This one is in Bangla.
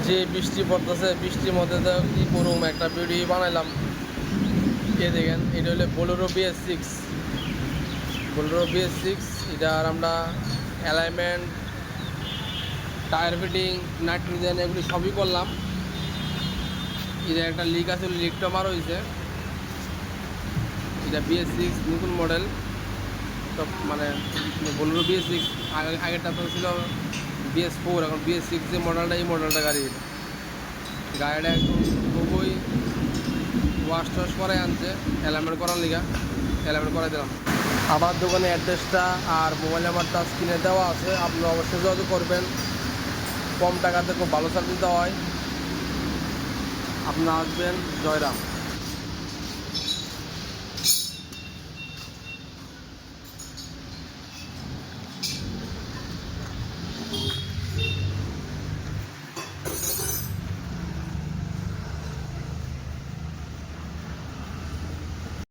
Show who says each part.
Speaker 1: যে বৃষ্টি পড়তেছে, বৃষ্টির মধ্যে তো কী করুম, একটা ভিডিও বানাইলাম। এ দেখেন, এটা হলো বোলেরো BS6। বোলেরো BS6 এটার আমরা অ্যালাইনমেন্ট, টায়ার ফিটিং, নাইট্রোজেন এগুলি সবই করলাম। এটা একটা লিক আছে, লিকটা মারা হয়েছে। এটা BS6 নতুন মডেল, তো মানে বোলেরো BS6। আগেরটা তো ছিল BS4, এখন BS6 যে মডেলটা, এই মডেলটা গাড়িটা একদম খুবই ওয়াশ টাশ করাই আনছে, অ্যালাইনমেন্ট করার লিগা অ্যালাইনমেন্ট করাই দিলাম। আমার দোকানে অ্যাড্রেসটা আর মোবাইল নাম্বারটা স্ক্রিনে দেওয়া আছে, আপনারা অবশ্যই যোগাযোগ করবেন। কম টাকাতে খুব ভালো সার্ভিস দেওয়া হয়। আপনারা আসবেন। জয়রাম।